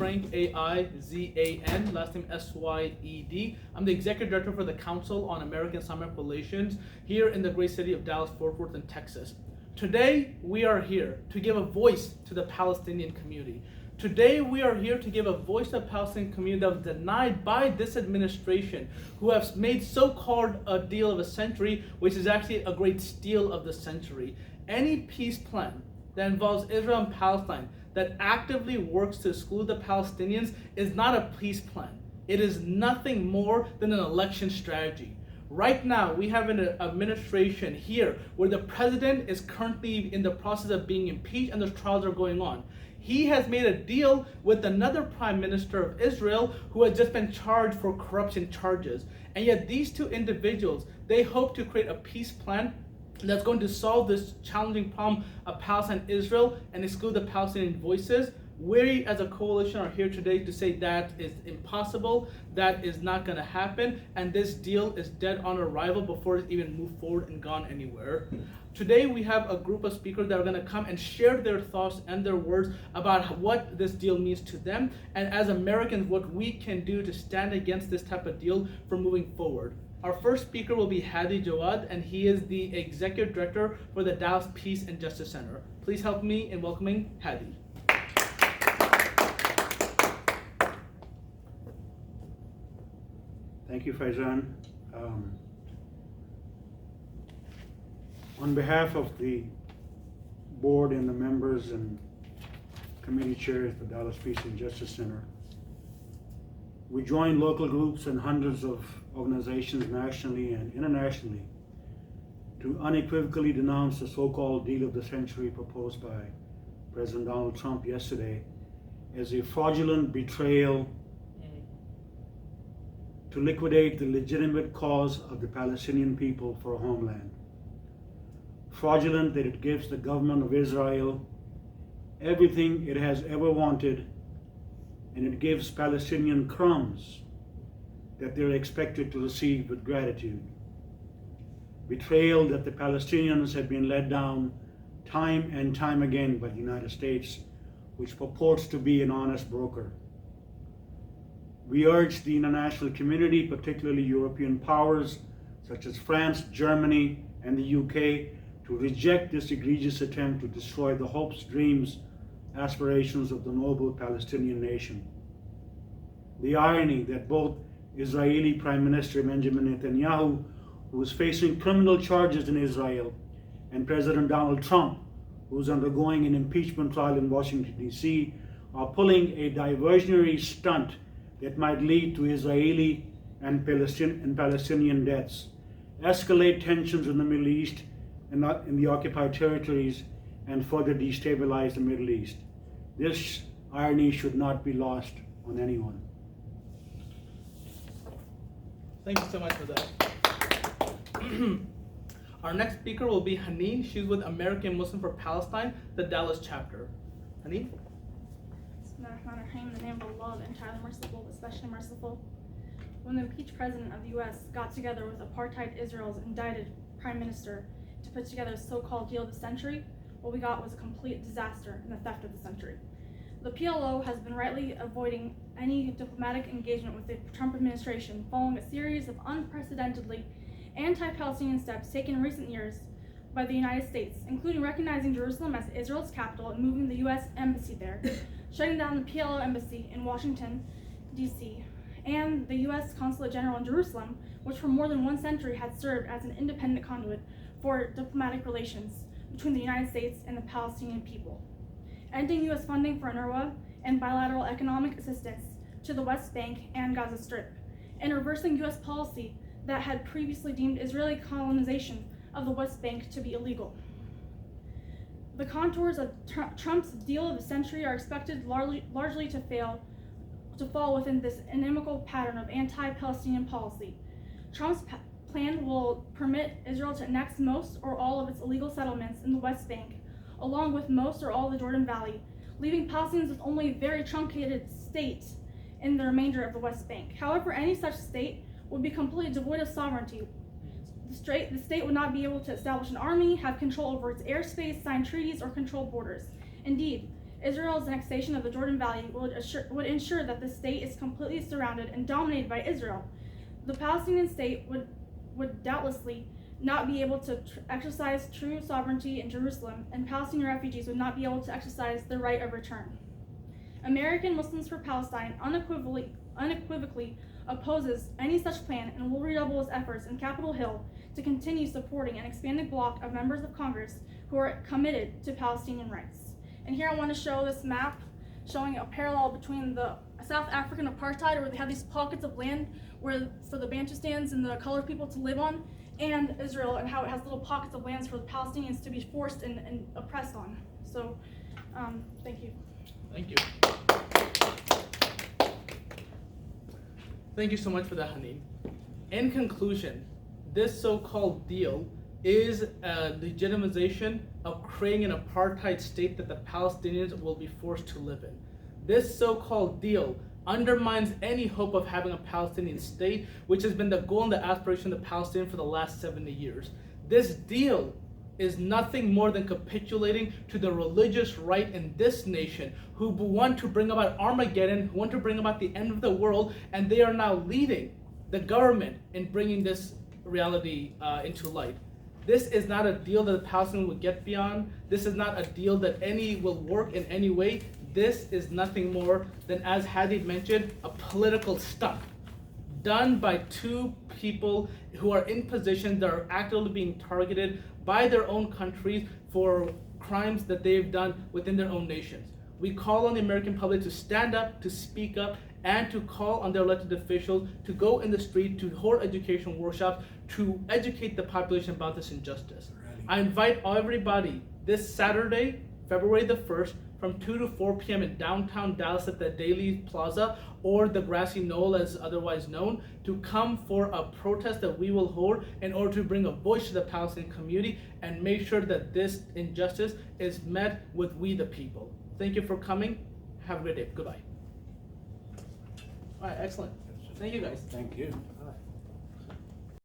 Frank, Aizan, last name Syed. I'm the Executive Director for the Council on American-Islamic Relations here in the great city of Dallas-Fort Worth in Texas. Today, we are here to give a voice to the Palestinian community. Today, we are here to give a voice to the Palestinian community that was denied by this administration, who have made so-called a deal of a century, which is actually a great steal of the century. Any peace plan that involves Israel and Palestine that actively works to exclude the Palestinians is not a peace plan. It is nothing more than an election strategy. Right now, we have an administration here where the president is currently in the process of being impeached and the trials are going on. He has made a deal with another prime minister of Israel who has just been charged for corruption charges. And yet these two individuals, they hope to create a peace plan that's going to solve this challenging problem of Palestine and Israel and exclude the Palestinian voices. We as a coalition are here today to say that is impossible, that is not going to happen, and this deal is dead on arrival before it's even moved forward and gone anywhere. Today we have a group of speakers that are going to come and share their thoughts and their words about what this deal means to them, and as Americans what we can do to stand against this type of deal for moving forward. Our first speaker will be Hadi Jawad, and he is the Executive Director for the Dallas Peace and Justice Center. Please help me in welcoming Hadi. Thank you, Faizan. On behalf of the board and the members and committee chairs of the Dallas Peace and Justice Center, we join local groups and hundreds of organizations nationally and internationally to unequivocally denounce the so-called deal of the century proposed by President Donald Trump yesterday as a fraudulent betrayal to liquidate the legitimate cause of the Palestinian people for a homeland. Fraudulent that it gives the government of Israel everything it has ever wanted, and it gives Palestinian crumbs that they're expected to receive with gratitude. Betrayal that the Palestinians have been let down time and time again by the United States, which purports to be an honest broker. We urge the international community, particularly European powers such as France, Germany, and the UK, to reject this egregious attempt to destroy the hopes, dreams, aspirations of the noble Palestinian nation. The irony that both Israeli Prime Minister Benjamin Netanyahu, who is facing criminal charges in Israel, and President Donald Trump, who is undergoing an impeachment trial in Washington, D.C., are pulling a diversionary stunt that might lead to Israeli and Palestinian deaths, escalate tensions in the Middle East and in the occupied territories, and further destabilize the Middle East. This irony should not be lost on anyone. Thank you so much for that. Our next speaker will be Haneen. She's with American Muslim for Palestine, the Dallas chapter. Haneen? In the name of Allah, the entirely merciful, especially merciful. When the impeached president of the U.S. got together with apartheid Israel's indicted prime minister to put together a so-called deal of the century, what we got was a complete disaster and the theft of the century. The PLO has been rightly avoiding any diplomatic engagement with the Trump administration following a series of unprecedentedly anti-Palestinian steps taken in recent years by the United States, including recognizing Jerusalem as Israel's capital and moving the U.S. embassy there, shutting down the PLO embassy in Washington, D.C., and the U.S. Consulate General in Jerusalem, which for more than 1 century had served as an independent conduit for diplomatic relations between the United States and the Palestinian people. Ending U.S. funding for UNRWA and bilateral economic assistance to the West Bank and Gaza Strip, and reversing U.S. policy that had previously deemed Israeli colonization of the West Bank to be illegal. The contours of Trump's deal of the century are expected largely to fall within this inimical pattern of anti-Palestinian policy. Trump's plan will permit Israel to annex most or all of its illegal settlements in the West Bank, along with most or all of the Jordan Valley, leaving Palestinians with only a very truncated state in the remainder of the West Bank. However, any such state would be completely devoid of sovereignty. The state would not be able to establish an army, have control over its airspace, sign treaties, or control borders. Indeed, Israel's annexation of the Jordan Valley would ensure that the state is completely surrounded and dominated by Israel. The Palestinian state would doubtlessly not be able to exercise true sovereignty in Jerusalem, and Palestinian refugees would not be able to exercise their right of return. American Muslims for Palestine unequivocally opposes any such plan and will redouble its efforts in Capitol Hill to continue supporting an expanded bloc of members of Congress who are committed to Palestinian rights. And here I want to show this map showing a parallel between the South African apartheid, where they have these pockets of land for the Bantustans and the colored people to live on, and Israel, and how it has little pockets of lands for the Palestinians to be forced and oppressed on. So, thank you. Thank you. Thank you so much for that, Haneen. In conclusion, this so-called deal is a legitimization of creating an apartheid state that the Palestinians will be forced to live in. This so-called deal undermines any hope of having a Palestinian state, which has been the goal and the aspiration of the Palestinians for the last 70 years. This deal is nothing more than capitulating to the religious right in this nation, who want to bring about Armageddon, who want to bring about the end of the world, and they are now leading the government in bringing this reality into light. This is not a deal that the Palestinians will get beyond. This is not a deal that any will work in any way. This is nothing more than, as Hadi mentioned, a political stunt done by two people who are in positions that are actively being targeted by their own countries for crimes that they've done within their own nations. We call on the American public to stand up, to speak up, and to call on their elected officials to go in the street, to hold education workshops, to educate the population about this injustice. I invite everybody this Saturday, February the 1st, from 2 to 4 p.m. in downtown Dallas at the Daily Plaza, or the Grassy Knoll as otherwise known, to come for a protest that we will hold in order to bring a voice to the Palestinian community and make sure that this injustice is met with we the people. Thank you for coming. Have a great day. Goodbye. All right, excellent. Thank you guys. Thank you. All right.